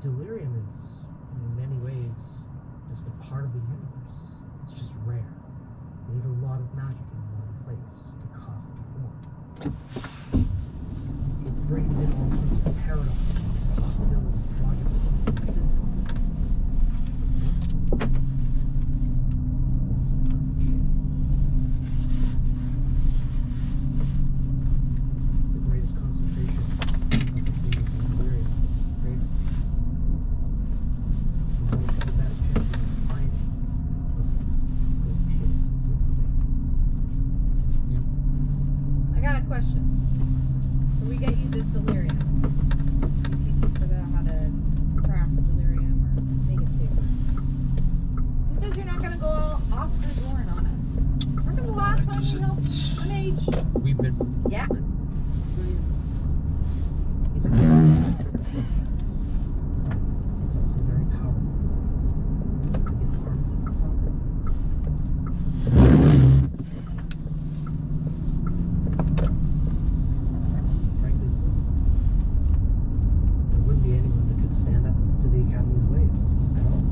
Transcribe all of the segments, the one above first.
delirium is, in many ways, just a part of the universe. It's just rare. You need a lot of magic in one place to cause it to form. It brings in all sorts of paradoxes, possibilities, logical inconsistencies. The greatest concentration of the things in delirium is greater. The best chances of finding I got a question. So we get you this delirium. You teach us about how to craft delirium or make it safer. Who says you're not going to go all Oscar Zorn on us? Remember the last time we helped an age? We've been. Yeah. It's very, it's also very powerful. It harms it properly. Frankly, there wouldn't be anyone that could stand up to the Academy's ways at all.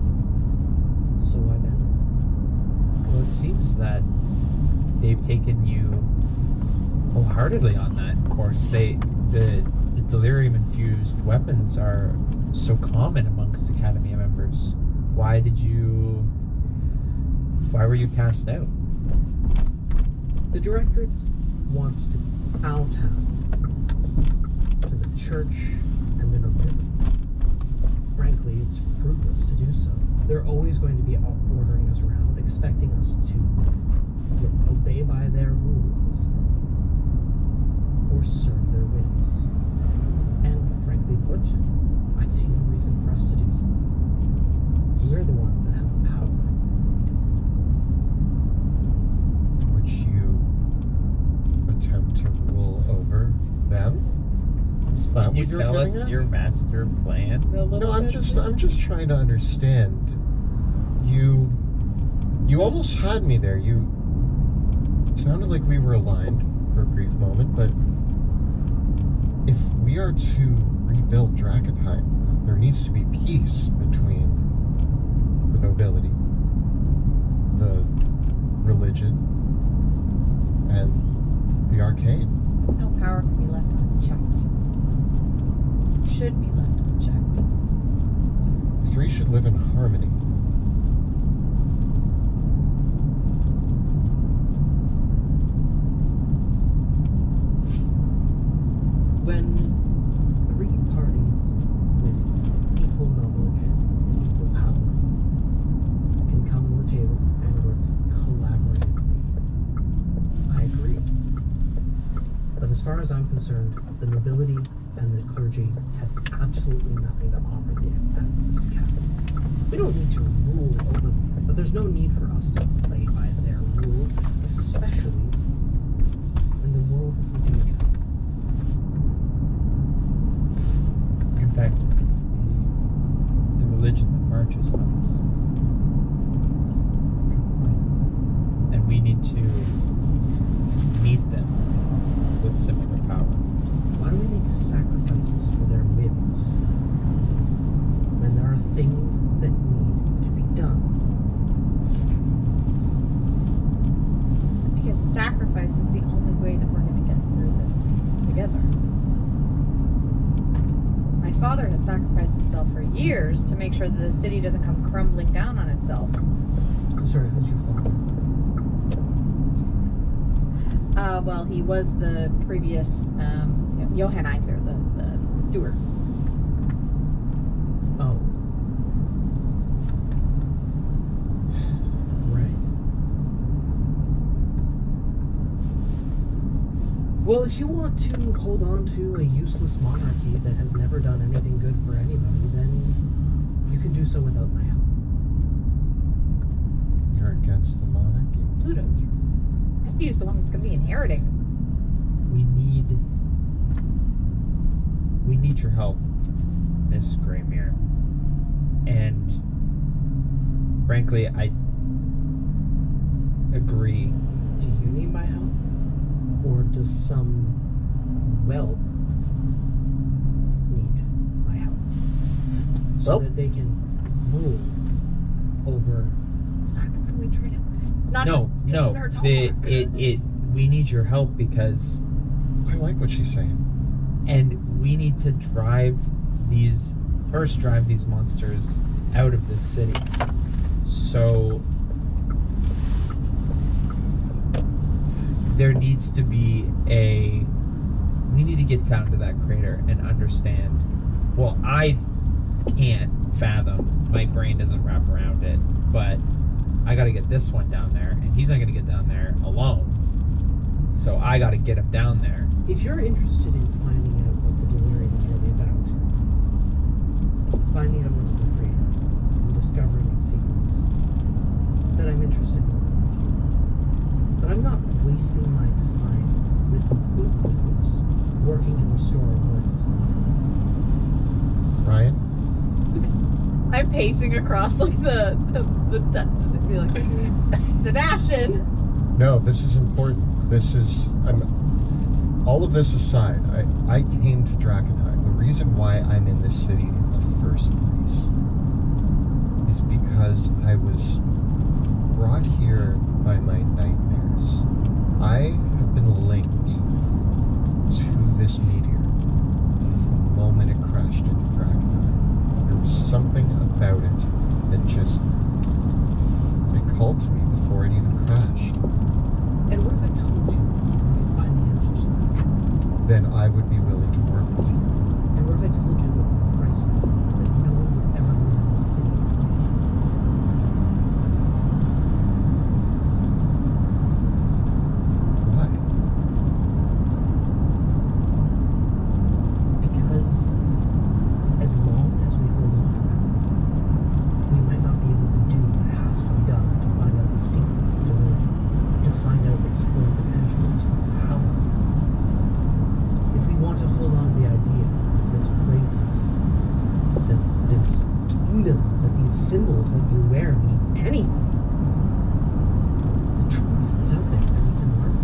So why bend it? Well, it seems that they've taken you wholeheartedly on that course. The delirium-infused weapons are so common amongst Academy members. Why were you cast out? The Directorate wants to bow down to the Church and the nobility. Frankly, it's fruitless to do so. They're always going to be ordering us around, expecting us to obey by their rules or serve their whims. And frankly put, I see no reason for us to do so. We're the ones that have the power. Would you attempt to rule over them? Is that Can you what you're tell getting us at? your master plan a little No, I'm bit, just please? trying to understand. You almost had me there. It sounded like we were aligned for a brief moment, but if we are to rebuild Drakenheim, there needs to be peace between the nobility, the religion, and the arcane. No power can be left unchecked. Should be left unchecked. Three should live in harmony. When three parties with equal knowledge and equal power can come to the table and work collaboratively, I agree. But as far as I'm concerned, the nobility and the clergy have absolutely nothing to offer the Adventist Academy. We don't need to rule over them, but there's no need for us to play by their rules, especially when the world is in danger. In fact, it's the religion that marches on us. And we need to meet them with similar power. Why do we make sacrifices for their whims when there are things that need to be done? Because sacrifice is the only way that we're going to get through this together. My father has sacrificed himself for years to make sure that the city doesn't come crumbling down on itself. I'm sorry, who's your father? Well, he was the previous Johannizer, the steward. Oh. Right. Well, if you want to hold on to a useless monarchy that has never done anything good for anybody, then you can do so without my help. You're against the monarchy? Pluto. Nephew's the one that's going to be inheriting. We need your help, Miss Greymere. And frankly, I agree. Do you need my help? Or does some whelp need my help? so Well- that they can rule over. It's back until we trade it. Not No, just no. taking our The we need your help because, I like what she's saying. and we need to drive these monsters out of this city. So there needs to be we need to get down to that crater and understand. Well, I can't fathom. My brain doesn't wrap around it, but I got to get this one down there, and he's not going to get down there alone. So I got to get him down there. If you're interested in finding out what the delirium is really about, finding out what's in the crater, and discovering its secrets, then I'm interested in working with you. But I'm not wasting my time with bootleggers working to restore a world that's not real. Ryan? I'm pacing across like the I feel like Sebastian. No, this is important. All of this aside, I came to Drakenheim. The reason why I'm in this city in the first place is because I was brought here by my nightmares. I have been linked to this meteor since the moment it crashed into Drakenheim. There was something about it that just, it called to me before it even crashed. And what if I told you we could find the answers to that? Then I would be willing to work with you. And what if I told you what the price is that no one would ever live in this city again? Why? Because as long as we hold on to that, we might not be able to do what has to be done to find out the secrets of Delirium, to find out its full potential, its full power. If we want to hold on to the idea that this place is, that this kingdom, that these symbols that you wear mean anything, the truth is out there and we can learn.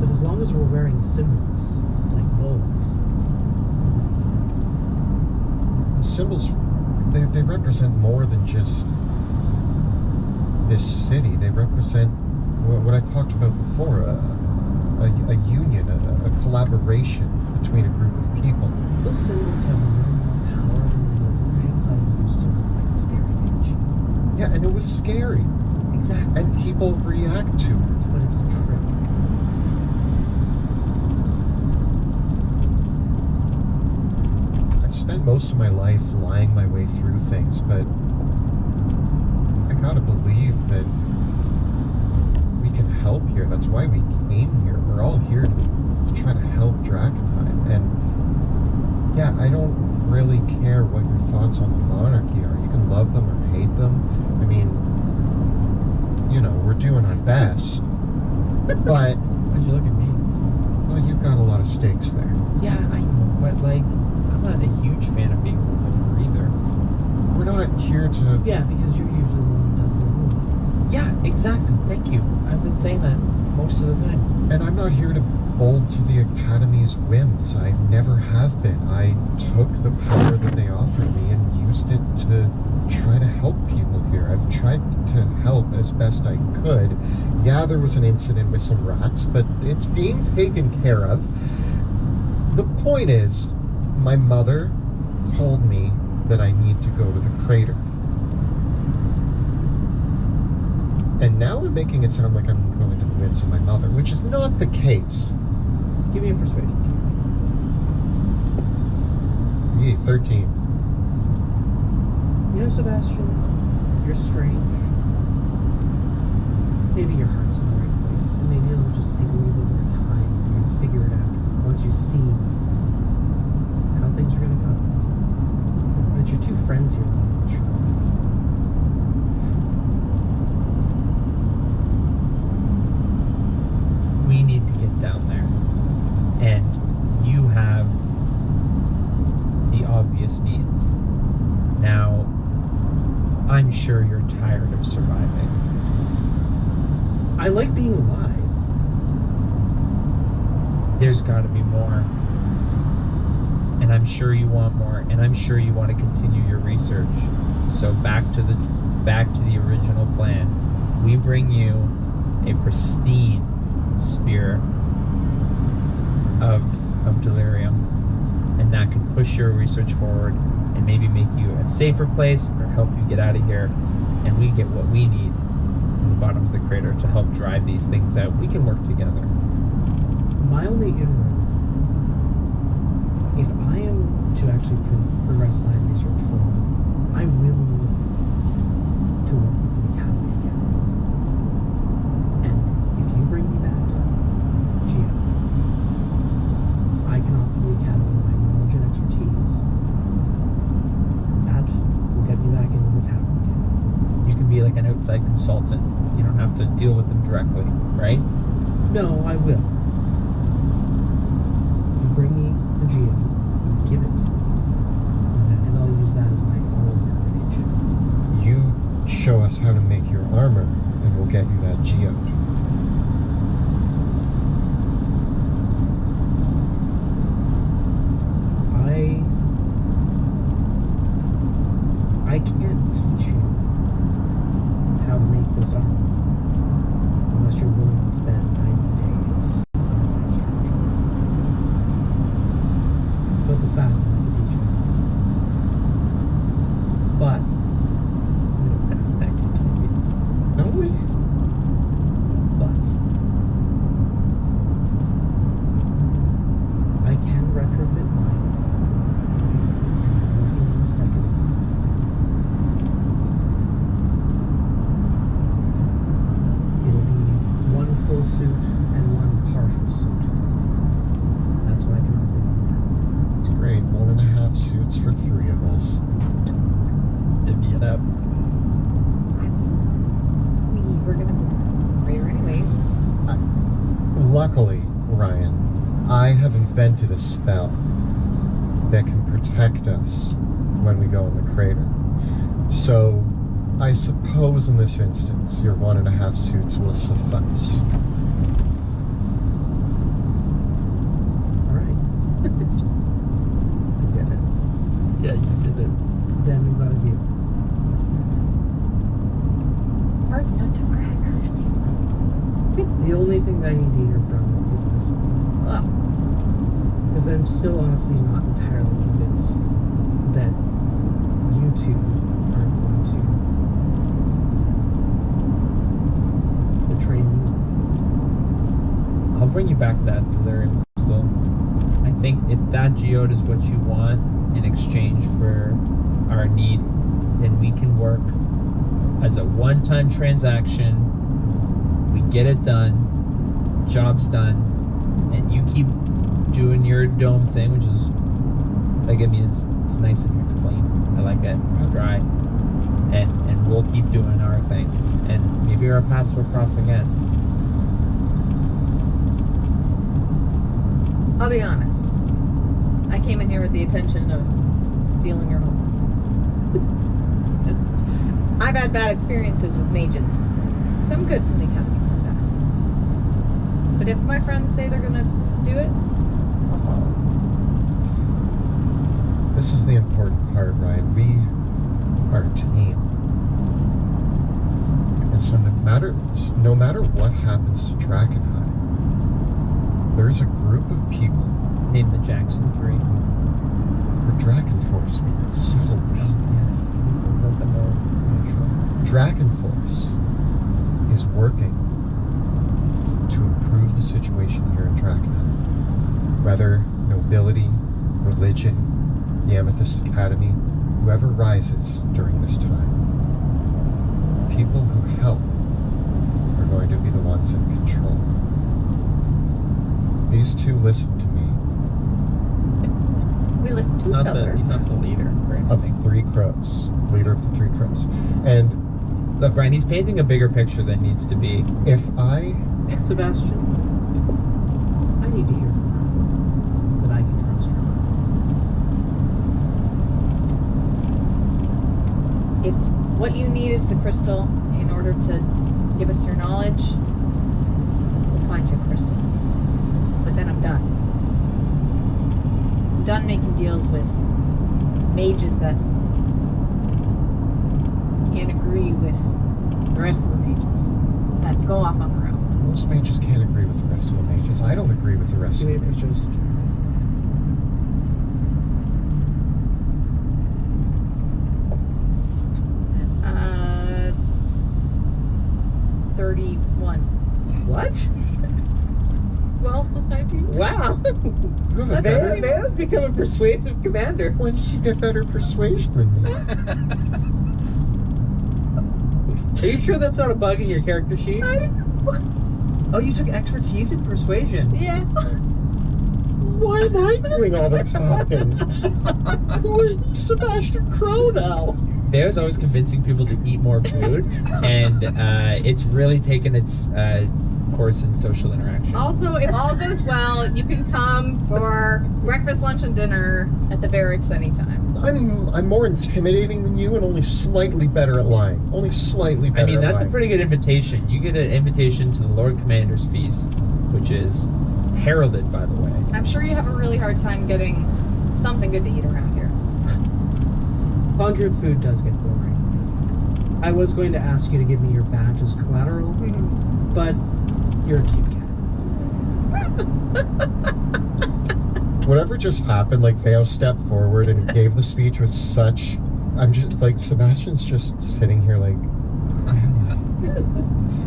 But as long as we're wearing symbols like those, The symbols, they represent more than just this city. They represent what I talked about before, a union, a collaboration between a group of people. those symbols have no more power than the illusions I used to look like a scary bitch. Yeah, and it was scary. Exactly. And people react to it. But it's a trick. I've spent most of my life lying my way through things, but I gotta believe that we can help here. That's why we came here. We're all here to try to help Drakenheim. And yeah, I don't really care what your thoughts on the monarchy are. You can love them or hate them. I mean, you know, we're doing our best. But, Why'd you look at me? well, you've got a lot of stakes there. Yeah, I know, but like, I'm not a huge fan of being ruled over either. We're not here to... Yeah, because you're usually the one who does the ruling. Yeah, exactly. Thank you. I've been saying that most of the time. And I'm not here to bold to the Academy's whims. I never have been. I took the power that they offered me and used it to try to help people here. I've tried to help as best I could. Yeah, there was an incident with some rats, but it's being taken care of. The point is, my mother told me that I need to go to the crater. And now I'm making it sound like I'm going to the whims of my mother, which is not the case. Give me a persuasion check. Yeah, 13. You know, Sebastian, you're strange. Maybe your heart's in the right place, and maybe it'll just take a little bit more time for you to figure it out once you see how things are gonna go. But your two friends here, though, I'm sure. We need to get down there. And you have the obvious means. Now, I'm sure you're tired of surviving. I like being alive. There's got to be more. And and I'm sure you want more, and I'm sure you want to continue your research. So back to the original plan. We bring you a pristine sphere of delirium, and that can push your research forward and maybe make you a safer place or help you get out of here. And we get what we need from the bottom of the crater to help drive these things out. We can work together. My only inroad, if I am to actually progress my research forward, I will need to work with the Academy again. And if you bring me that geo, I can offer the Academy my knowledge and expertise. That will get me back into the tower again. You can be like an outside consultant. You don't have to deal with them directly, right? No, I will. You bring me the geo, you give it, and I'll use that as my own advantage. You show us how to make your armor, and we'll get you that geode. I can't teach you how to make this armor unless you're willing to spend 90 days on construction. But the fast enough to teach you. But we don't have 90 days. No way. But I can retrofit mine. And I'm working on the second one. It'll be one full suit and one partial suit. That's what I can offer you now. It's great. 1.5 suits for 3 of us. Divvy it up. We were gonna go crater anyways. Luckily, Ryan, I have invented a spell that can protect us when we go in the crater. So, I suppose in this instance, your 1.5 suits will suffice. Alright. I get it. Yeah, you did it. Then we've got a deal. Hard not to crack early. The only thing that I need to hear from is this one. Well, Because I'm still honestly not entirely convinced that you two aren't going to betray me. I'll bring you back that delirium crystal. I think if that geode is what you want in exchange for our need, then we can work as a one-time transaction. We get it done, job's done, and you keep doing your dome thing, which is like, I mean, it's nice and it's clean. I like it. It's dry, and we'll keep doing our thing, and maybe our paths will cross again. I'll be honest. I came in here with the intention of stealing your home. I've had bad experiences with mages. Some good from the academy, some bad. But if my friends say they're gonna do it, I'll follow. This is the important part, Ryan. We are a team. And so no matter what happens to Drakenheim, there's a group of people, Name the Jackson 3. the Drakenforce settled this. Drakenforce is working to improve the situation here in Drakenheim. Whether nobility, religion, the Amethyst Academy, whoever rises during this time, people who help are going to be the ones in control. These two listen to me We listen to He's each not other. the leader or of anything. 3 crows, leader of the 3 crows. And Look, Ryan, he's painting a bigger picture than needs to be. if I Sebastian, I need to hear from her that I can trust her. If what you need is the crystal in order to give us your knowledge, we'll find your crystal. But then I'm done. done making deals with mages that can't agree with the rest of the mages that go off on their own. Most mages can't agree with the rest of the mages. I don't agree with the rest of the mages. 31. What? 12 plus 19. Wow. You have a better... Man has become a persuasive commander. When did you get better persuasion than me? Are you sure that's not a bug in your character sheet? Oh, you took expertise in persuasion. Yeah. Why am I doing all the talking? Who is Sebastian Crow now? Bear's always convincing people to eat more food, and it's really taken its course in social interaction. Also, if all goes well, you can come for breakfast, lunch, and dinner at the barracks anytime. I'm more intimidating than you and only slightly better at lying. Only slightly better I mean, at that's lying. a pretty good invitation. You get an invitation to the Lord Commander's Feast, which is heralded, by the way. I'm sure you have a really hard time getting something good to eat around here. Conjured food does get boring. I was going to ask you to give me your badge as collateral, but you're a cute cat. Whatever just happened, like Theo stepped forward and gave the speech with such... I'm just like, Sebastian's just sitting here like, who am I?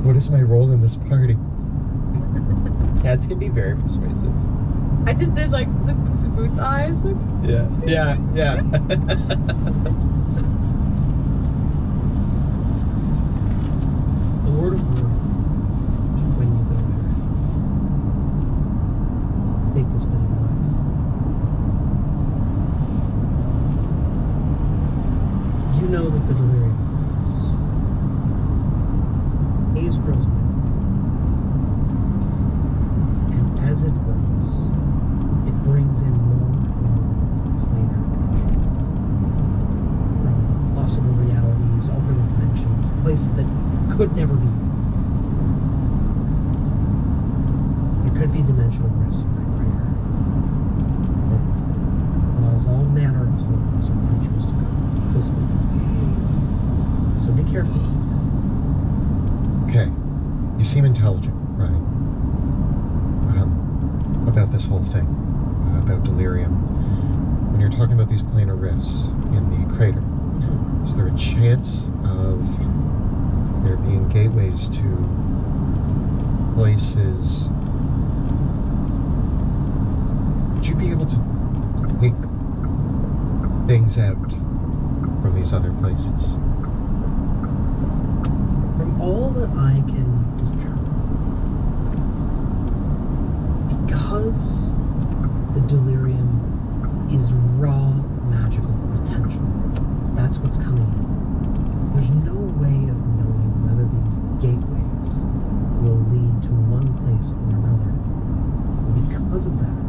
What is my role in this party? Cats can be very persuasive. I just did like the Puss in Boots eyes. Like, Yeah. A word of warning when you go there. Make this bit of advice. You know that the delirium grows. Haze grows more. And as it grows, it brings in more and more planar energy. From possible realities, alternate dimensions, places that could never be. There could be dimensional rifts in that crater that allows all manner of horrors or creatures to come this way. So be careful. Okay, you seem intelligent, right? About this whole thing, about delirium. When you're talking about these planar rifts in the crater, is there a chance of there being gateways to places? Would you be able to pick things out from these other places? From all that I can determine, because the delirium is raw magical potential, that's what's coming in. There's no way of knowing whether these gateways will lead to one place or another. And because of that,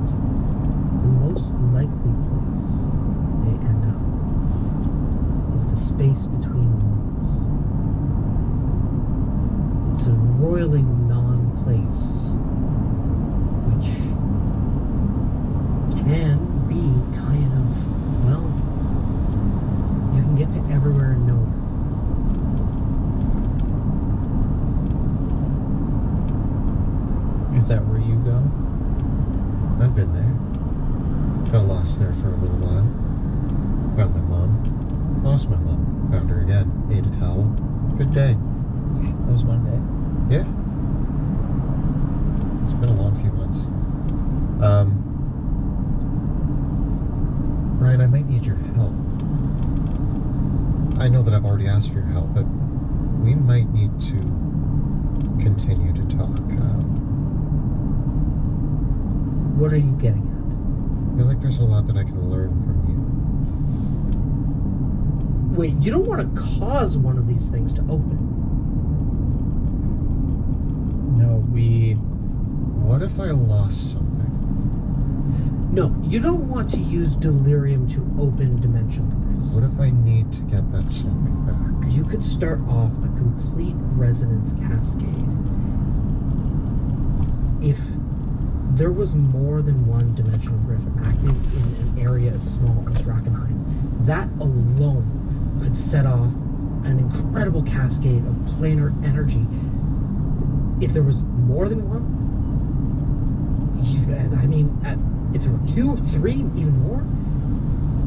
the most likely place they end up is the space between worlds. It's a roiling non-place which can be kind of, well, you can get to everywhere and nowhere. Is that where you go? I've been there. Got lost there for a little while. Found my mom. Lost my mom. Found her again. Ate a towel. Good day. That was one day. Yeah. It's been a long few months. Ryan, I might need your help. I know that I've already asked for your help, but we might need to continue to talk. What are you getting at? I feel like there's a lot that I can learn from you. Wait, you don't want to cause one of these things to open. No, we... What if I lost something? No, you don't want to use delirium to open dimensional rifts. What if I need to get that something back? You could start off a complete resonance cascade if there was more than one dimensional rift active in an area as small as Drakenheim. That alone could set off an incredible cascade of planar energy. If there was more than one, I mean, if there were 2, 3, even more,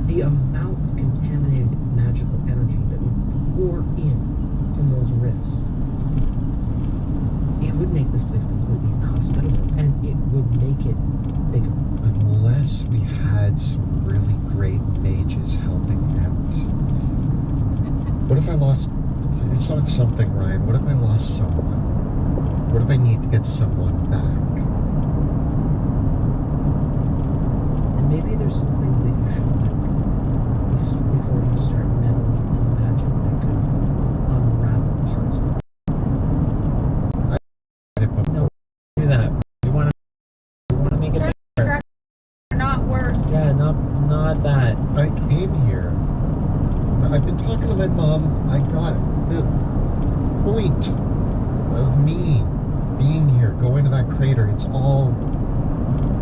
the amount of contaminated magical energy that would pour in from those rifts, it would make this place completely inhospitable, and it would make it bigger. Unless we had some really great mages helping out. What if I lost... It's not something, Ryan. What if I lost someone? What if I need to get someone back? And maybe there's some things that you should let go before you start meddling in magic that could unravel parts of it. No. Do that. You want to make it better. Not worse. Yeah, not that. I came here. I've been talking to my mom. I got the point of me being here, going to that crater. It's all...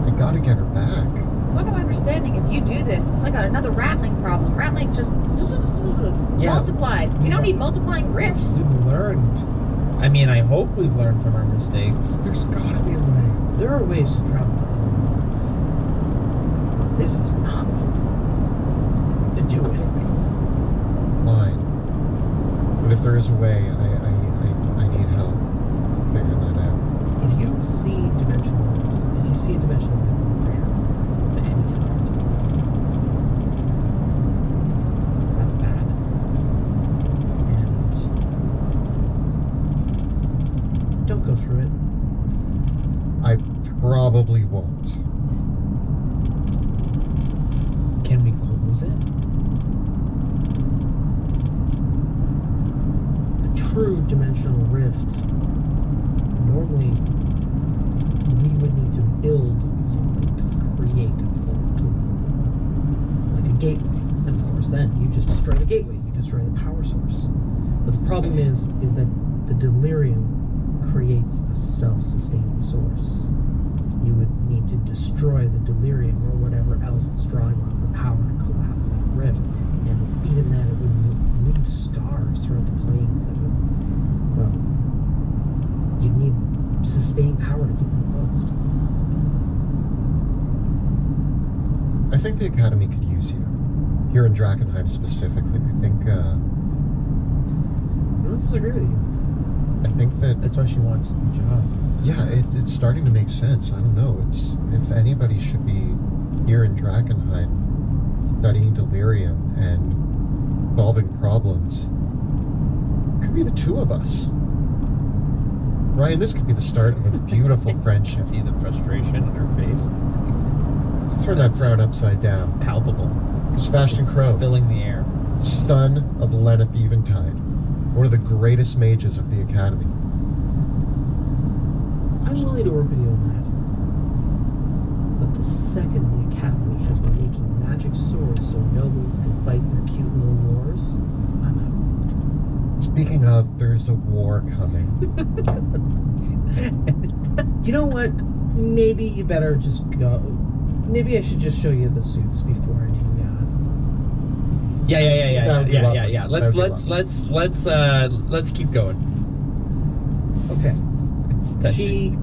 I gotta get her back. What I'm understanding, if you do this, it's like another rattling problem. Rattling's just multiplied. You don't need multiplying rifts. We've learned. I mean, I hope we've learned from our mistakes. There's gotta be a way. There are ways to travel to other worlds. This is not the way to do it. Fine. But if there is a way, I need help figuring that out. If you see dimensional rifts, if you see a dimensional rift in the crater of any kind, that's bad. And don't go through it. I probably won't. Can we close it? A true dimensional rift, normally we would need to build something to create a portal, like a gateway. And of course, then you just destroy the gateway, you destroy the power source. But the problem is that the delirium creates a self-sustaining source. You would need to destroy the delirium or whatever else it's drawing on the power to collapse that rift. And even then, it would leave scars throughout the planes that would, well, you'd need sustained power to keep them closed. I think the Academy could use you. Here in Drakenheim specifically. I think, I don't disagree with you. I think that... That's why she wants the job. Yeah, it's starting to make sense. I don't know. It's if anybody should be here in Drakenheim studying delirium and solving problems, it could be the two of us. Ryan, this could be the start of a beautiful friendship. See the frustration in her face. Turn that frown upside down. Palpable. Sebastian Crow, Filling the air. son of Lenneth Eventide, one of the greatest mages of the Academy. I'm willing to work with you on that. But the second the Academy has been making magic swords so nobles can fight their cute little wars, I'm out. Speaking of, there's a war coming. You know what? Maybe you better just go. Maybe I should just show you the suits before I do Yeah. That'd be lovely. That'd be Let's keep going. Okay. It's touching.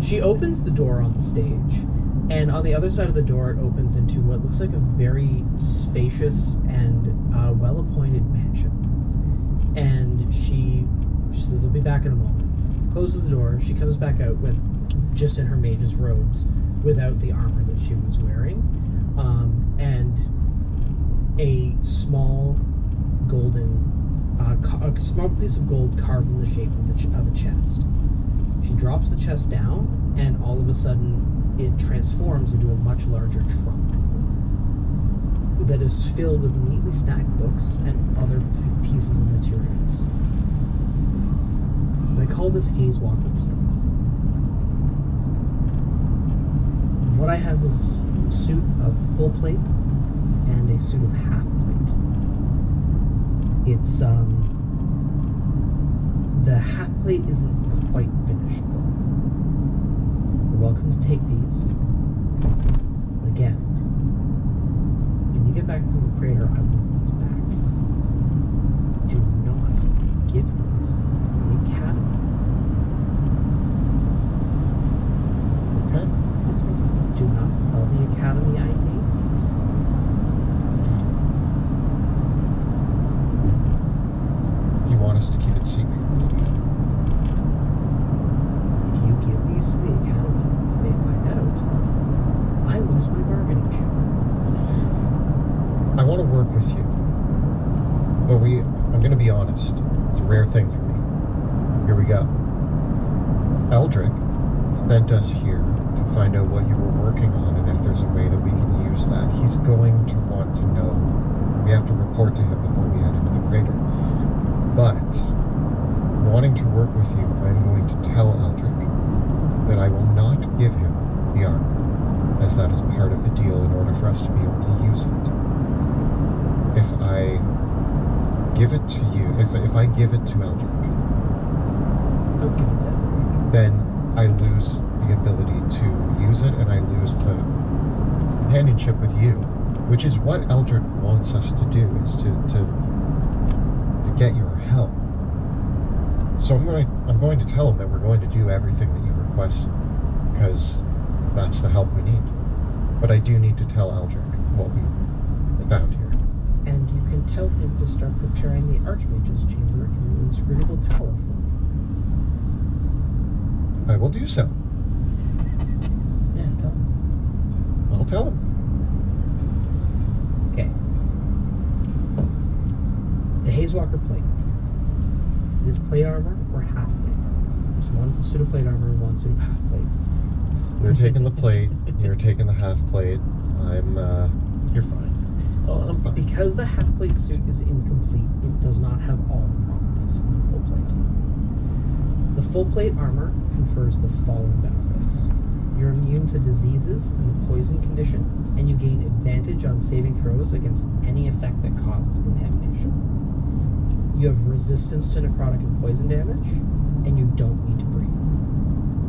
She opens the door on the stage, and on the other side of the door it opens into what looks like a very spacious and well-appointed mansion. And she says, "I'll be back in a moment." Closes the door. She comes back out with just in her mage's robes, without the armor that she was wearing, and a small golden, a small piece of gold carved in the shape of a chest. She drops the chest down, and all of a sudden, it transforms into a much larger trunk that is filled with neatly stacked books and other pieces of materials. So I call this Hazewalker plate. What I have is a suit of full plate and a suit of half plate. It's the half plate isn't quite finished though. welcome to take these. But again, when you get back from the crater, I want these back. Do not give these to the Academy. Okay. It's reasonable. Do not tell the Academy I made these. You want us to keep it secret? If you give these to the Academy, they find out, I lose my bargaining chip. I want to work with you. But I'm going to be honest. It's a rare thing for me. Here we go. Eldrick sent us here to find out what you were working on and if there's a way that we can use that. He's going to want to know. We have to report to him before we head into the crater. But, wanting to work with you, I'm going to tell Eldrick that I will not give him the armor, as that is part of the deal in order for us to be able to use it. If I give it to you, if I give it to Eldrick, Don't give it to Eldrick. then I lose the ability to use it and I lose the companionship with you, which is what Eldrick wants us to do, is to get your help. So I'm going to tell him that we're going to do everything that you requested, because that's the help we need. But I do need to tell Eldrick what we found here. And you can tell him to start preparing the Archmage's chamber in the inscrutable tower for me. I will do so. Yeah, tell him. I'll tell him. Okay. The Hazewalker plate. It is plate armor or half plate armor. There's one suit of plate armor and one suit of half plate. You're taking the plate, you're taking the half plate. You're fine. Oh, I'm fine. Because the half plate suit is incomplete, it does not have all the properties of the full plate. The full plate armor confers the following benefits. You're immune to diseases and the poison condition, and you gain advantage on saving throws against any effect that causes contamination. You have resistance to necrotic and poison damage, and you don't need to breathe.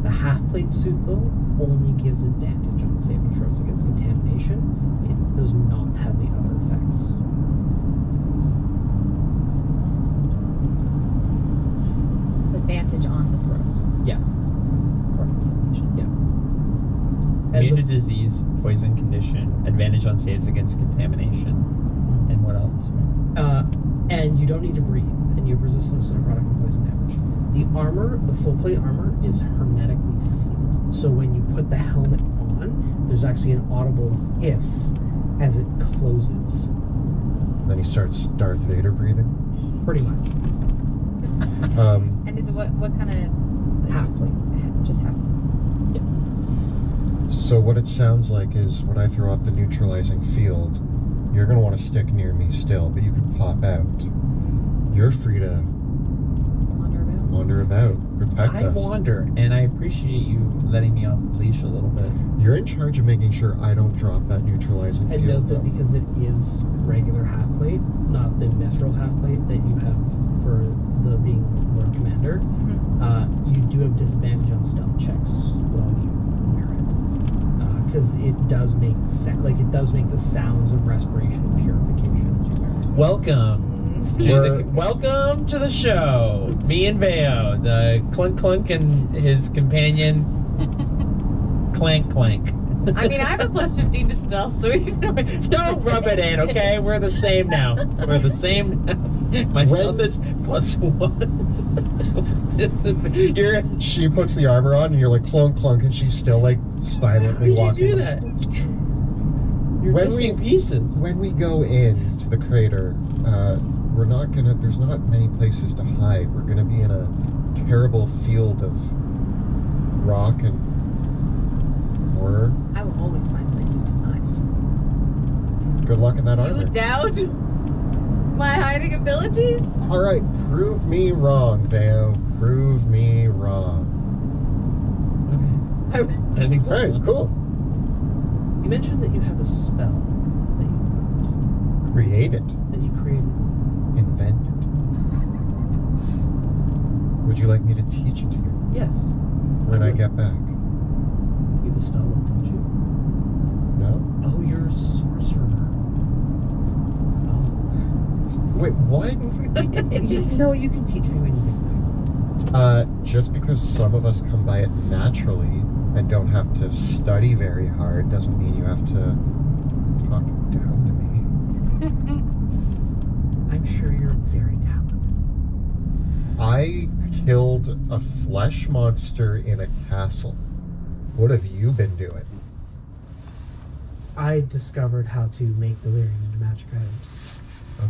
The half plate suit, though, only gives advantage on saving throws against contamination. It does not have the other effects. Advantage on the throws. Yeah. Or contamination. Yeah. Immune to disease, poison condition, advantage on saves against contamination, and what else? And you don't need to breathe, and you have resistance to necrotic and poison damage. The armor, the full plate armor, is hermetically sealed. So when you put the helmet on, there's actually an audible hiss as it closes. Then he starts Darth Vader breathing. Pretty much. And is it what kind of Half plate. Just half. So what it sounds like is when I throw up the neutralizing field, you're going to want to stick near me still, but you can pop out. You're free to wander about, protect I us. wander, and I appreciate you letting me off the leash a little bit. You're in charge of making sure I don't drop that neutralizing And field. note that though. because it is regular half plate, not the mithril half plate that you have for the being Lord Commander, you do have disadvantage on stealth checks while you wear it, because it does make it does make the sounds of respiration and purification as you wear it. Welcome to the show. Me and Veo, the Clunk Clunk and his companion Clank Clank. I mean, I have a plus 15 to stealth, so you know. Don't rub it in, okay? We're the same now. We're the same now. My stealth is +1. You're. She puts the armor on and you're like clunk clunk and she's still like silently How did walking. you do that? You're When missing pieces. When we go into the crater, there's not many places to hide. We're gonna be in a terrible field of rock and horror. I will always find places to hide. Good luck in that armor. You doubt my hiding abilities? Alright, prove me wrong, Theo. Prove me wrong. I think Alright, cool. You mentioned that you have a spell that you Created. created. Invented. Would you like me to teach it to you Yes. when I get back? spell book, don't you? No? Oh, you're a sorcerer. Wait, what? No, you can teach me when you get back. Just because some of us come by it naturally and don't have to study very hard doesn't mean you have to talk down to me. I'm sure you're very talented. I killed a flesh monster in a castle. What have you been doing? I discovered how to make delirium into magic items.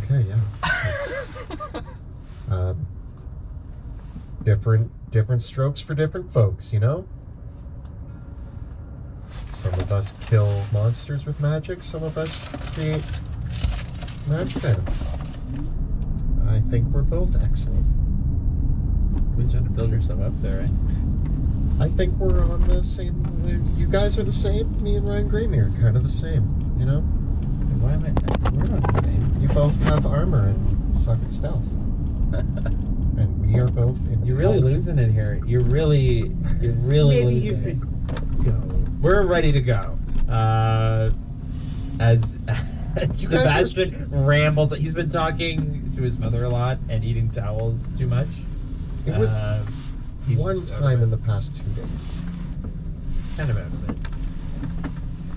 Okay, yeah. Different strokes for different folks, you know? Some of us kill monsters with magic, some of us create magic items. I think we're both excellent. We're trying to build yourself up there, right? I think we're on the same. You guys are the same. Me and Ryan Greymere, kind of the same. You know. Why am I? We're not the same. You both have armor and suck at stealth, and we are both. You're really losing it here. You're really Maybe losing you it. should go. We're ready to go. As You guys Sebastian rambles, he's been talking to his mother a lot and eating towels too much. It was He's one time in the past 2 days. kind of out of it.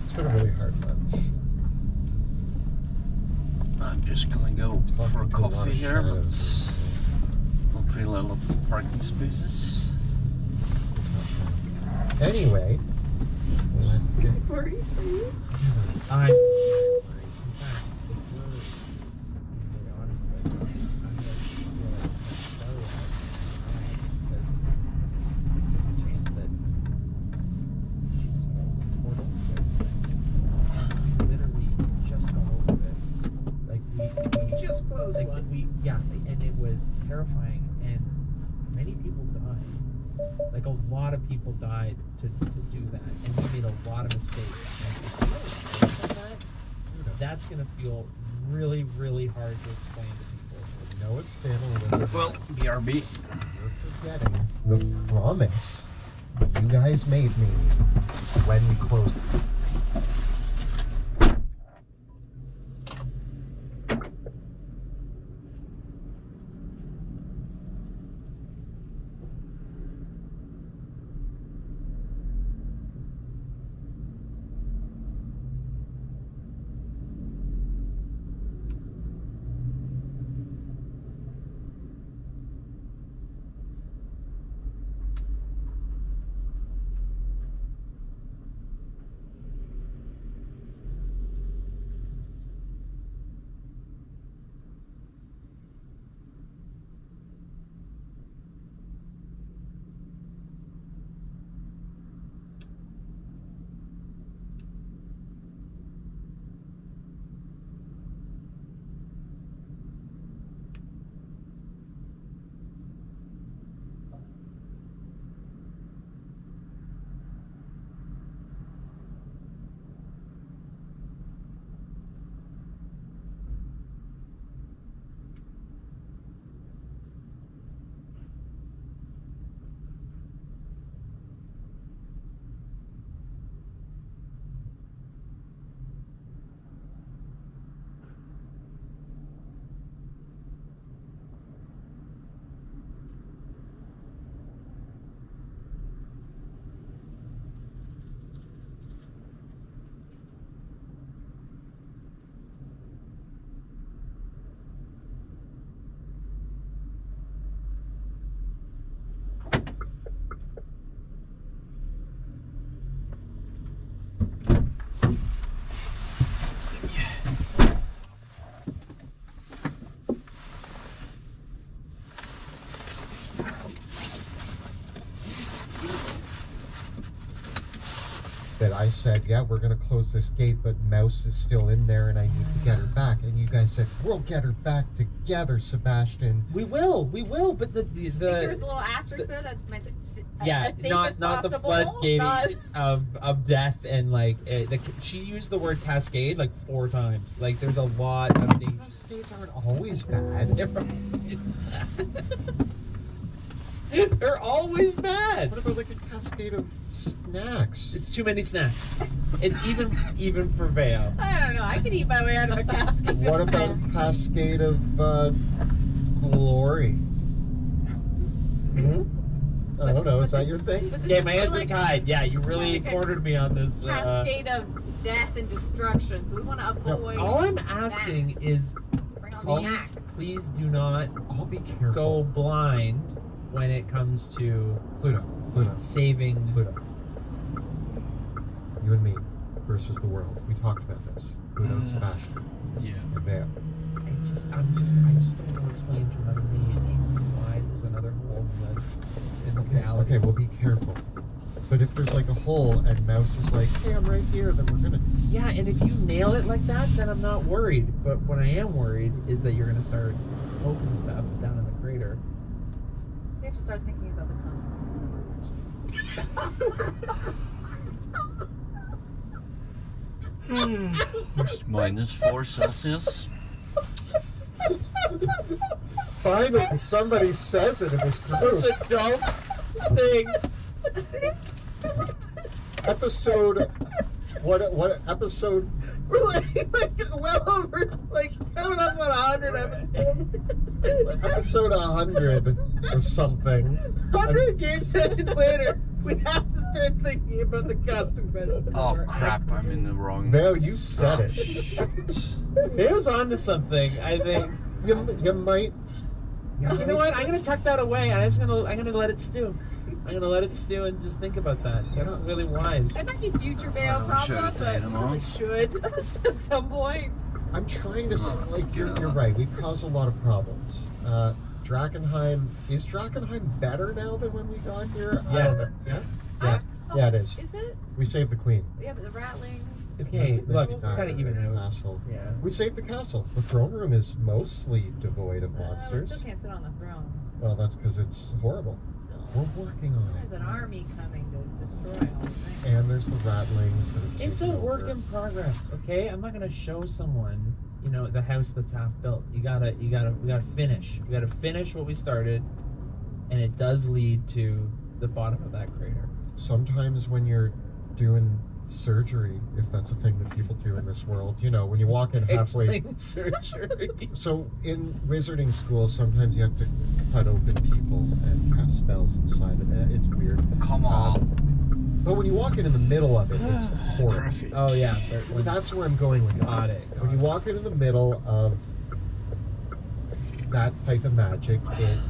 It's been a really hard month. I'm just gonna go Talking for a to a lot coffee of here, but shadows. not really a lot of parking spaces. Anyway, let's get. I'm. And it was terrifying, and many people died. Like a lot of people died to do that, and we made a lot of mistakes. And if you don't think like that, that's gonna feel really, really hard to explain to people. No, it's been a little. Well, BRB. You're forgetting the promise you guys made me when we closed. That I said, yeah, we're gonna close this gate, but Mouse is still in there and I need to get her back. And you guys said, we'll get her back together, Sebastian. We will, but the I think there was a little asterisk there that's meant to yeah, as safe not as not the possible, floodgating not- of death and like she used the word cascade like 4 times. Like there's a lot of things. Cascades aren't always bad. They're always bad. What about like a cascade of snakes snacks. It's too many snacks. It's even for Veo. I don't know. I can eat my way out of a casket. What about a cascade of glory? I don't know. Is that your thing? Yeah, my hands are Like- tied. Yeah, you really cornered me on this. Cascade of death and destruction. So we want to avoid. All I'm asking is, Bring on the please, axe. please do not I'll be careful. go blind when it comes to Pluto. saving. You and me versus the world. We talked about this. Pluto and Sebastian Yeah. and Veo. I just don't want to explain to another mage why there's another hole in the reality. Okay, well, be careful. But if there's like a hole and Mouse is like, hey, I'm right here, then we're gonna. Yeah, and if you nail it like that, then I'm not worried. But what I am worried is that you're gonna start poking stuff down in the crater. We have to start thinking about the It's -4 Celsius. Finally, somebody says it in this group. It's a dumb thing. Episode. What episode? We're like well over, like coming up on 100 episodes. Episode 100 or something. 100 game sessions later, we have to start thinking about the custom question. Oh crap! I'm in the wrong. Veo, you said it. Shit. It was on to something, I think. You might. You know what? I'm gonna tuck that away. I'm gonna let it stew. I'm gonna let it stew and just think about that. You're not really wise. That might be future Vale Well, should problem, it, but Tatum, probably should at some point. I'm trying to like. You're right. We've caused a lot of problems. Drakenheim is Drakenheim better now than when we got here? I don't know. Yeah. Yeah. Yeah, it is. Is it? We saved the queen. Yeah, but the ratlings. Okay, look, The kind of even out. castle. Yeah. We saved the castle. The throne room is mostly devoid of We monsters. still can't sit on the throne. Well, that's because it's horrible. We're working on There's it. an army coming to destroy all the things. And there's the ratlings that have It's a taken work over. in progress, okay? I'm not gonna show someone, the house that's half built. We gotta finish. We gotta finish what we started, and it does lead to the bottom of that crater. Sometimes when you're doing surgery, if that's a thing that people do in this world, when you walk in halfway. Explain surgery. So in wizarding school, sometimes you have to cut open people and cast spells inside of it. It's weird. Come on. But when you walk in the middle of it, it's horrible. Traffic. Oh yeah, but That's where I'm going with this. got it. When you walk in the middle of that type of magic,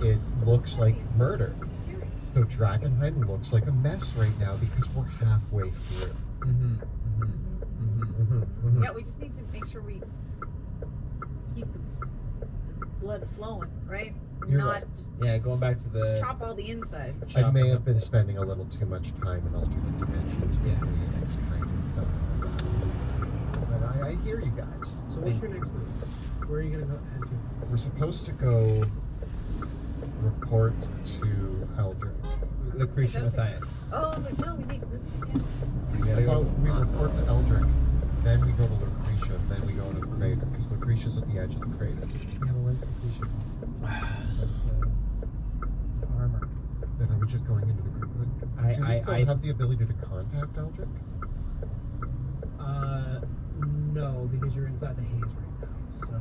it looks like murder. It's scary. So Drakenheim looks like a mess right now because we're halfway through. Yeah, we just need to make sure we keep the blood flowing, right? You're Not right. just Yeah, going back to the chop all the insides. I may have been spending a little too much time in alternate dimensions. Yeah. Lately, and it's kind of. But I hear you guys. So what's your next move? Where are you gonna go head to? We're supposed to go report to Eldrick. Lucretia Matthias. Oh, but no, we need. You I gotta thought go. we report to Eldrick, then we go to Lucretia, then we go to the crater, because Lucretia's at the edge of the crater. Yeah, but where's Lucretia? Armor. Then are we just going into the crater? Do we I have the ability to contact Eldrick? No, because you're inside the haze right now. So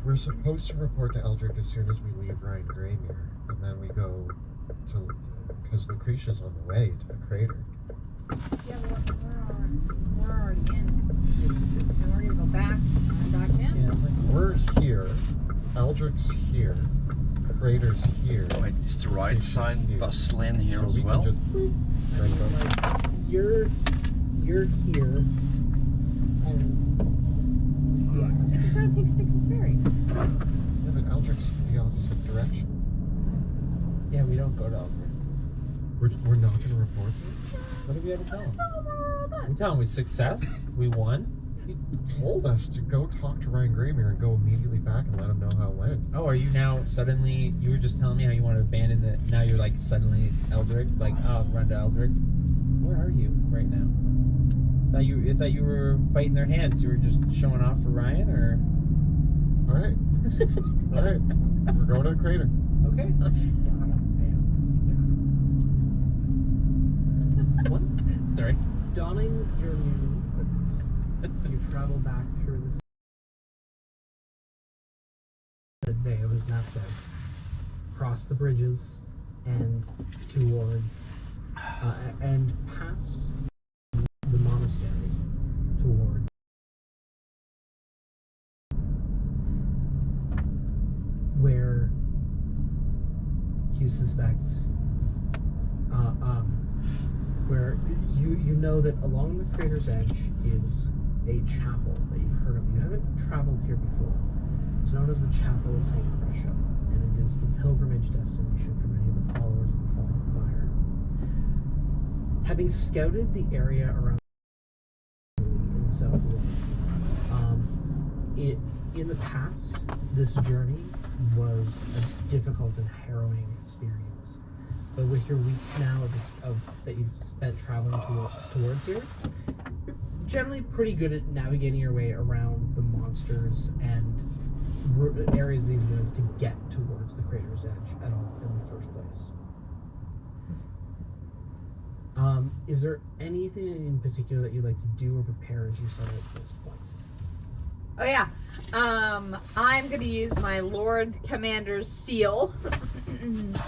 We're supposed to report to Eldrick as soon as we leave Ryan Greymere, and then we go to, because Lucretia's on the way to the crater. Yeah, we're already in. And we're gonna go back in. Yeah, I'm like, We're here, Eldrick's here, crater's here. Wait, is the right It's just side here. bus lane here So as we well? can just right go. like you're here, and This is where I think Styx Ferry. Yeah, but Eldrick's the opposite direction. yeah, we don't go to Alfred. We're not going to report to him? What did we ever tell him? No, we're all done. We tell him we success. We won. He told us to go talk to Ryan Greymere and go immediately back and let him know how it went. Oh, are you now suddenly? You were just telling me how you want to abandon the. Now you're like suddenly Eldrick. Like, oh, run to Eldrick. Where are you right now? I thought you were biting their hands. You were just showing off for Ryan, or All right. All right. We're going to the crater. okay? One, Sorry. donning your new equipment, you travel back through the Veo is mapped out, cross the bridges, and towards, and past the monastery towards where you suspect, where you know that along the crater's edge is a chapel that you've heard of. You haven't traveled here before. It's known as the Chapel of St. Crescia, and it is the pilgrimage destination for many of the followers of the Fallen Fire. Having scouted the area around in the South Wall, in the past, this journey was a difficult and harrowing experience. But with your weeks now that you've spent traveling towards here, you're generally pretty good at navigating your way around the monsters and areas of these ruins to get towards the crater's edge at all in the first place. Is there anything in particular that you'd like to do or prepare as you set out at this point? Oh yeah. I'm gonna use my Lord Commander's seal. And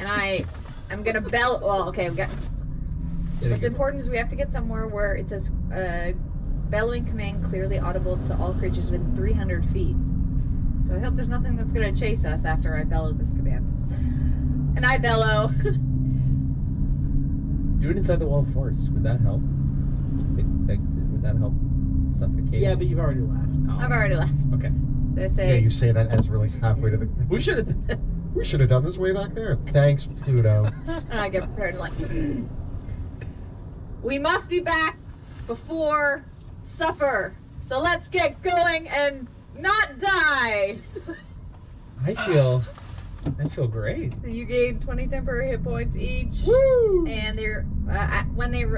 I'm gonna bell. Well, okay. What's important is we have to get somewhere where it says bellowing command clearly audible to all creatures within 300 feet. So I hope there's nothing that's gonna chase us after I bellow this command. And I bellow. Do it inside the wall of force. Would that help? Would that help suffocate? Yeah, but you've already left. I've already left. Okay. They Yeah, say. you say that as we're like halfway to the. We should have done that. We should have done this way back there. Thanks, Pluto. And I get prepared like. We must be back before supper. So let's get going and not die. I feel great. So you gain 20 temporary hit points each. Woo! And they're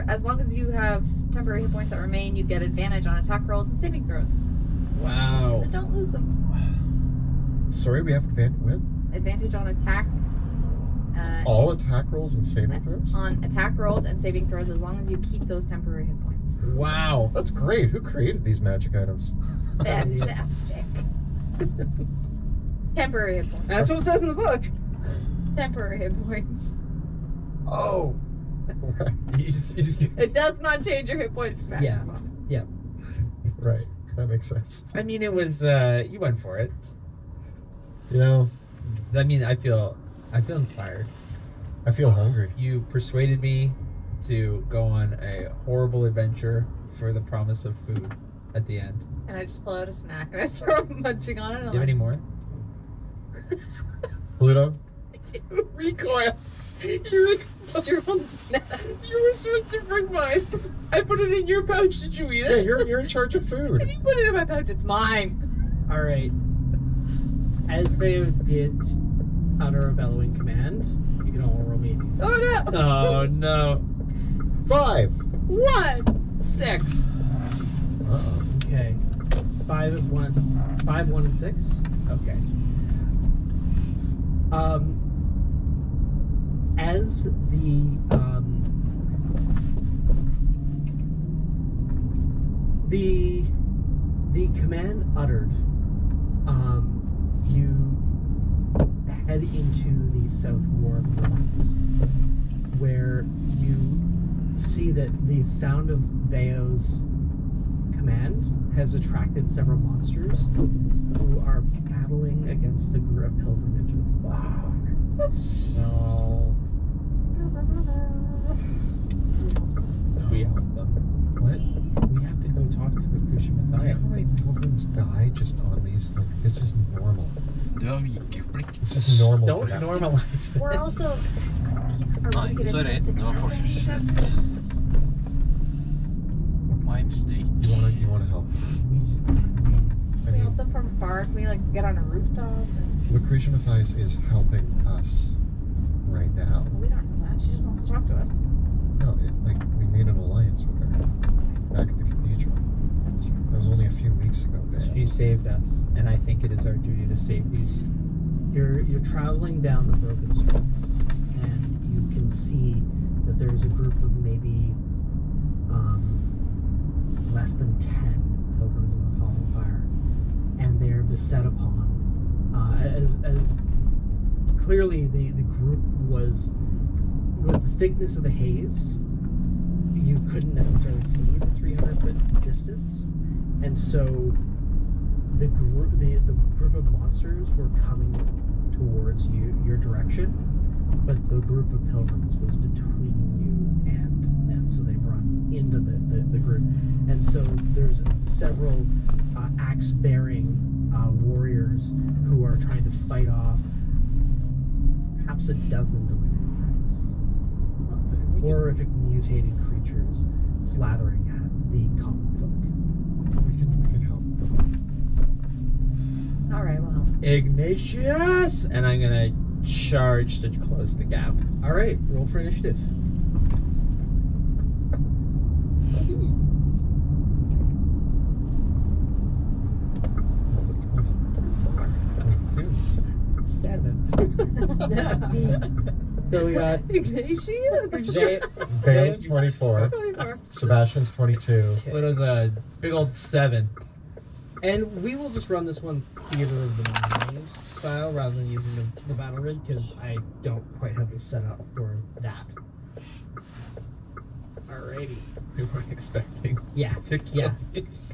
as long as you have temporary hit points that remain, you get advantage on attack rolls and saving throws. Wow. So don't lose them. Sorry, we have Advantage on attack. all attack rolls and saving throws? On attack rolls and saving throws, as long as you keep those temporary hit points. Wow. That's great. Who created these magic items? Fantastic. Temporary hit points. That's what it says in the book. Temporary hit points. Oh. Right. It does not change your hit points back. Yeah. Right. That makes sense. I mean, it was, you went for it. You know, I mean, I feel inspired. I feel hungry. You persuaded me to go on a horrible adventure for the promise of food at the end. And I just pull out a snack and I start munching on it. Do you have any more? Pluto? Recoil. What's your own snack? You were supposed to bring mine. I put it in your pouch. Did you eat Yeah, it? you're in charge of If food. you put it in my pouch, it's mine. All right. As Veo did utter a bellowing command, you can all roll me. Oh no! Oh no. 5. 1! 6. Uh-oh. Okay. 5, 1, and 6. Okay. As the command uttered, you head into the South Ward ruins, where you see that the sound of Veo's command has attracted several monsters who are battling against the Gura pilgrimage with fire. So we help them. What? We have to go talk to the Crucian Why Matthias. do my pilgrims die just on these? Like, this is normal. This is normal Don't for them. normalize this. We're also. Nei, så er det det var forskjell. My mistake. You wanna help? I We mean, help them from afar. Can we like get on a rooftop? And... Lucretia Matthias is helping us right now. We don't know that. She just wants to talk to us. No, we made an alliance with her back at the cathedral. That's true. That was only a few weeks ago. She saved us, and I think it is our duty to save these. You're traveling down the broken streets, and you can see that there's a group of maybe less than 10 pilgrims in the falling fire, and they're beset upon. As clearly, the group was, with the thickness of the haze, you couldn't necessarily see the 300-foot distance, and so the group of monsters were coming towards your direction, but the group of pilgrims was between you and them, so they run into the group. And so there's several axe-bearing warriors who are trying to fight off perhaps a dozen delirium dragons. Horrific mutated creatures slathering at the common folk. We can help. All right, well. Ignatius! And I'm gonna charge to close the gap. All right, roll for initiative. Seven. So we got Vale's 24. 24. Sebastian's 22. What was a big old 7? And we will just run this one Theater of the Mind style rather than using the battle rig, because I don't quite have this set up for that. Alrighty. We weren't expecting Yeah. to kill Yeah. these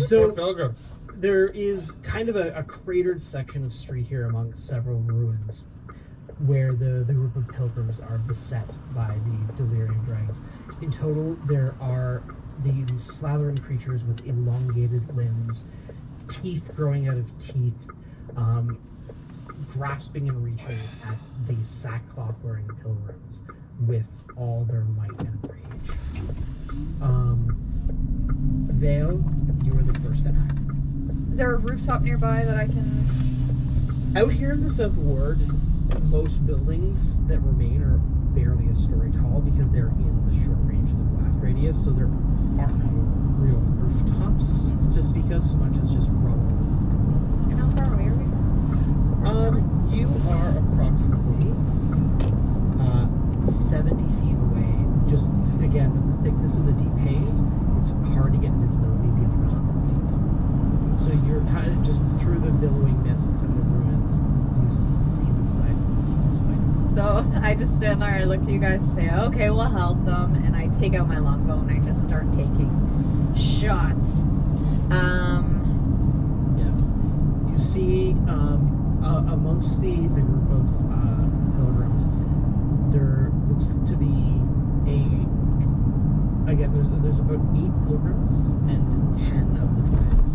So- poor pilgrims. There is kind of a cratered section of street here among several ruins where the group of pilgrims are beset by the delirium dragons. In total, there are these slathering creatures with elongated limbs, teeth growing out of teeth, grasping and reaching at the sackcloth-wearing pilgrims with all their might and rage. Vale, you are the first to act. Is there a rooftop nearby that I can? Out here in the South Ward, most buildings that remain are barely a story tall because they're in the short range of the blast radius, so there are no real rooftops to speak of so much as just rubble. And how far away are we? You are approximately 70 feet away. Just again, with the thickness of the deep haze, it's hard to get visibility beyond 100 feet. So you're kind of just through the billowing mists and the ruins, you see the side of this fighting. So I just stand there, I look at you guys and say, okay, we'll help them, and I take out my longbow and I just start taking shots. Yeah. You see, amongst the group of pilgrims, there looks to be again, there's about 8 pilgrims and 10 of the dregs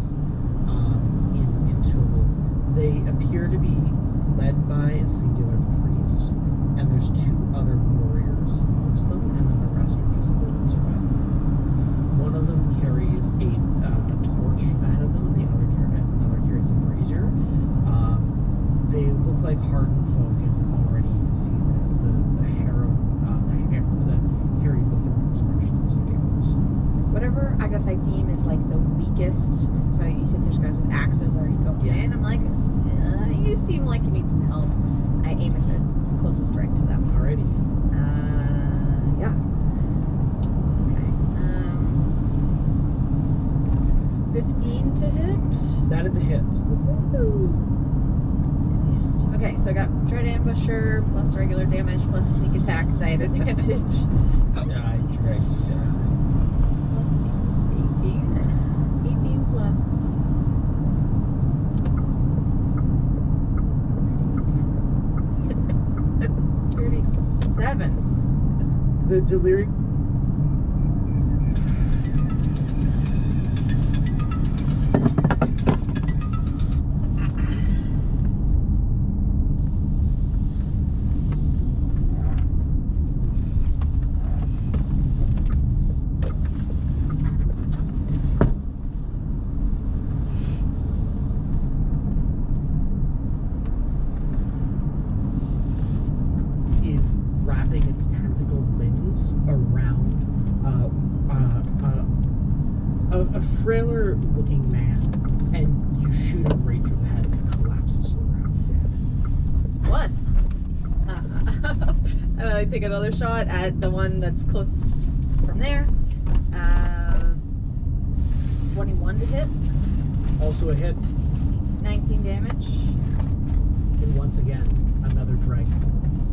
in total. They appear to be led by a singular priest, and there's 2 other warriors amongst them, and then the rest are just the survivors. One of them carries a torch ahead of them, and another carries a brazier. They look like hardened folk, and already you can see the hairy look in their expressions. Whatever I guess I deem is like the weakest. So you said there's guys with axes already going Yeah. in. I'm like, you seem like you need some help. I aim at the closest drag to them. Alrighty. Yeah. Okay. 15 to hit. That is a hit. Yes. Okay, so I got Dread Ambusher plus regular damage plus sneak attack because I had advantage. Yeah, I tricked. Plus 18. 18 plus. 37. The delirium. Is wrapping its tentacled limbs around a frailer looking man, and you shoot him right through the head and he collapses to the ground dead. What? I take another shot at the one that's closest from there. 21 to hit. Also a hit. 19 damage. And once again, another drag falls.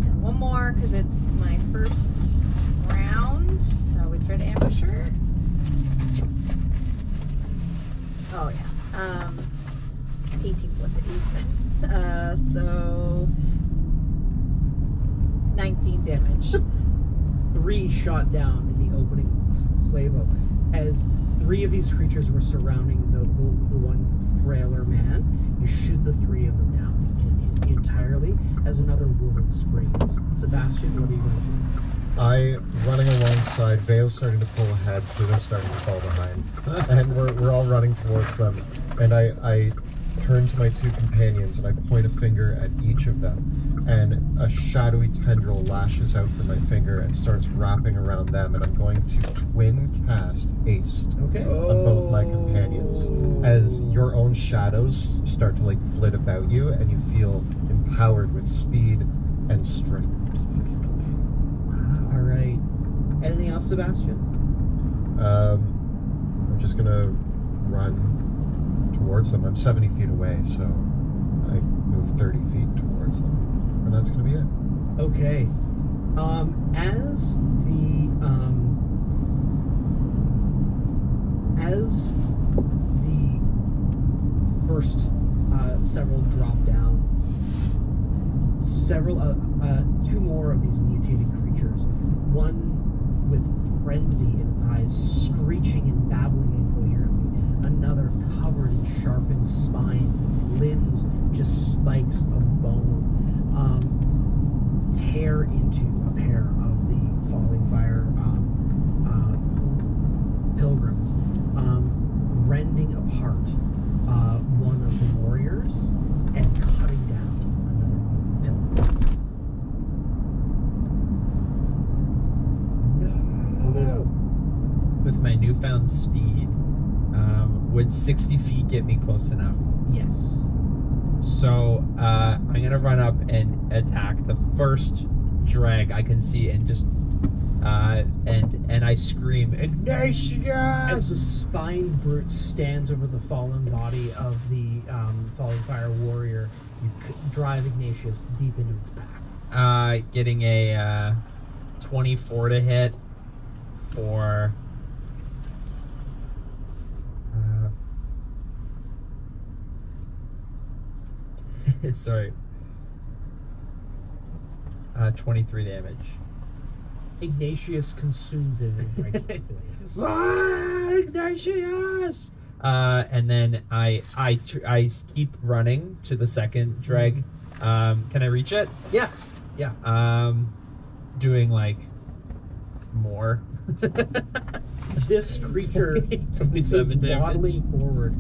And one more because it's my first round with Dread Ambusher. Oh yeah. 18 plus 8. So 19 damage. 3 shot down in the opening Slavo. As 3 of these creatures were surrounding the one frailer man, you shoot the 3 of them down entirely as another woman screams. Sebastian, what are you going to do? Running alongside, Veo's starting to pull ahead, Pluto's starting to fall behind. And we're all running towards them. And I turn to my 2 companions and I point a finger at each of them. And a shadowy tendril lashes out from my finger and starts wrapping around them. And I'm going to twin cast Haste Okay. on both my companions. As your own shadows start to like flit about you and you feel empowered with speed and strength. All right. Anything else, Sebastian? I'm just gonna run towards them. I'm 70 feet away, so I move 30 feet towards them, and that's gonna be it. Okay. As the first several drop down, two more of these mutated creatures, one with frenzy in its eyes, screeching and babbling incoherently, another covered in sharpened spines, its limbs just spikes of bone, tear into a pair of the falling fire pilgrims, rending apart one of the warriors and cutting down another one of the pilgrims. No. With my newfound speed, would 60 feet get me close enough? Yes. So I'm gonna run up and attack the first drag I can see and just and I scream, Ignatius! As the spine brute stands over the fallen body of the falling fire warrior, you drive Ignatius deep into its back. Getting a 24 to hit for sorry, 23 damage. Ignatius consumes it in righteous flames. Ignatius! And then I keep running to the second drag. Can I reach it? Yeah. Doing like more. This creature 27 is waddling damage. forward,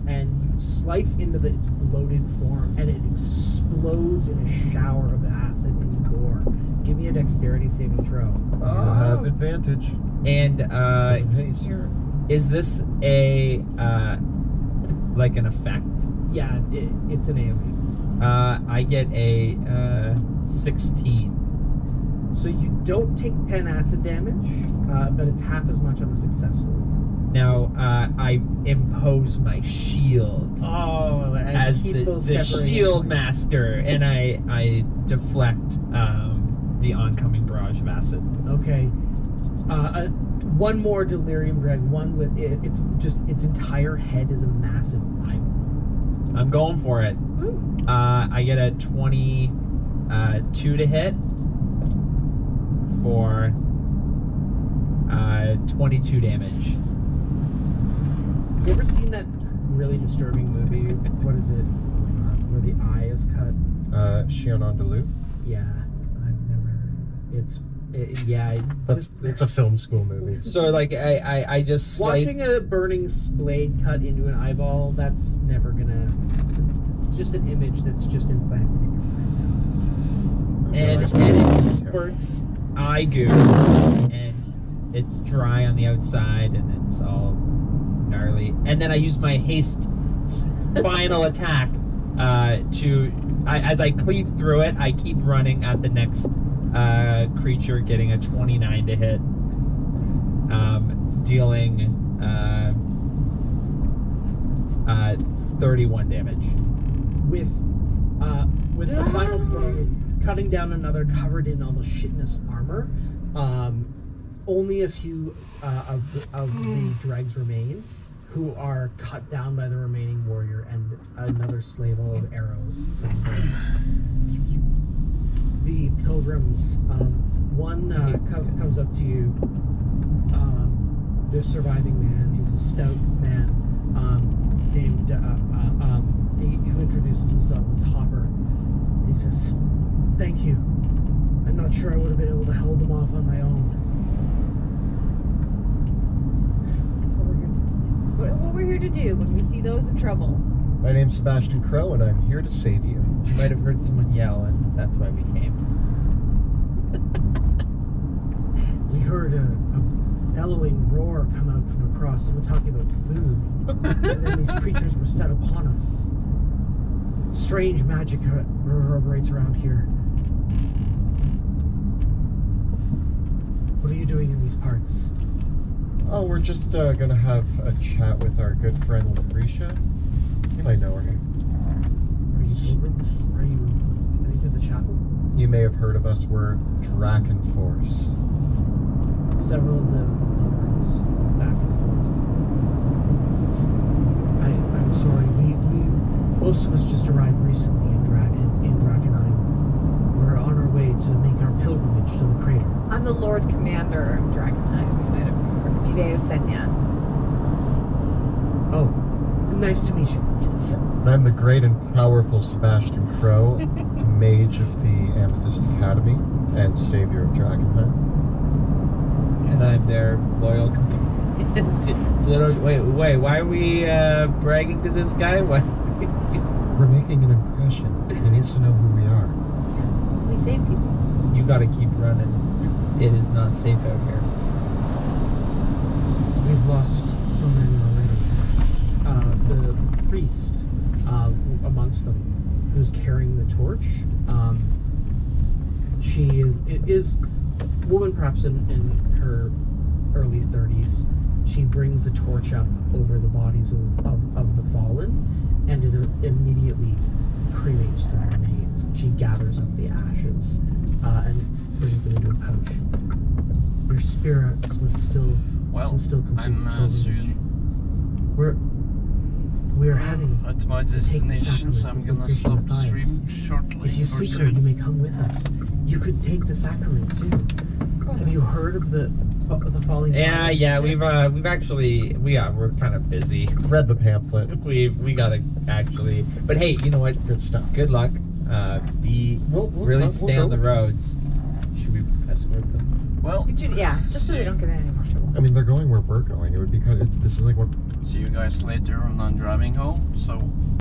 and you slice into its bloated form, and it explodes in a shower of acid and gore. Give me a dexterity saving throw. You have advantage And because of haste. is this a like an effect? Yeah, it's an AoE. I get a 16. So you don't take 10 acid damage, but it's half as much on a successful. Now I impose my shield Oh, as the shield master, and I deflect the oncoming barrage of acid. Okay. One more delirium drag. One with it's just its entire head is a massive eyeball. I'm going for it. I get a 22 to hit for 22 damage. Have you ever seen that really disturbing movie? What is it? Where the eye is cut? Chien Andalou. Yeah, I've never. It's a film school movie. So like I just Watching a burning blade cut into an eyeball, that's never gonna. It's just an image that's just implanted in your brain. and it spurts eye goo, and it's dry on the outside, and it's all gnarly. And then I use my haste final attack as I cleave through it. I keep running at the next creature getting a 29 to hit, dealing 31 damage. With the final blow, cutting down another covered in almost shitness armor. Only a few of the dregs remain, who are cut down by the remaining warrior and another sleigh of arrows. The pilgrims, one comes up to you. The surviving man, who's a stout man, named who introduces himself as Hopper. He says, "Thank you. I'm not sure I would have been able to hold them off on my own." That's what we're here to do. That's what we're here to do when we see those in trouble. My name's Sebastian Crow, and I'm here to save you. You might have heard someone yell, and that's why we came. We heard a bellowing roar come out from across. Someone talking about food. And then these creatures were set upon us. Strange magic reverberates around here. What are you doing in these parts? Oh, we're just gonna have a chat with our good friend Lucretia. You might know her. Are you pilgrims? Are you heading to the chapel? You may have heard of us. We're Draken Force. Several of the pilgrims back and forth. I'm sorry. We most of us just arrived recently in Drakenheim. We're on our way to make our pilgrimage to the crater. I'm the Lord Commander of Dragonheim. You might have heard of me. Veo Senyan. Oh, nice to meet you. Yes. And I'm the great and powerful Sebastian Crow, mage of the Amethyst Academy and savior of Drakenheim. And I'm their loyal companion. Wait, why are we bragging to this guy? Why? We're making an impression. He needs to know who we are. We save people. You gotta keep running. It is not safe out here. We've lost so many already. The priest amongst them, who's carrying the torch, she is a woman perhaps in her early 30s. She brings the torch up over the bodies of the fallen, and it immediately cremates their remains. She gathers up the ashes and brings them into a pouch. Your spirits will still complete I'm the pilgrimage. soon We're heading at my to take the destination, so I'm sacrament gonna of stop the Krishna stream shortly. If you for seek her, soon. you may come with us. You could take the sacrament too. Have you heard of the falling? Yeah, Gods? we're kind of busy. Read the pamphlet. We gotta actually, but hey, you know what? Good stuff. Good luck. We'll Stay go on the with- roads. Should we escort them? Well, Yeah, just so we don't get in any more trouble. I mean, they're going where we're going. It would be kind of, this is like what see you guys later when I'm driving home. So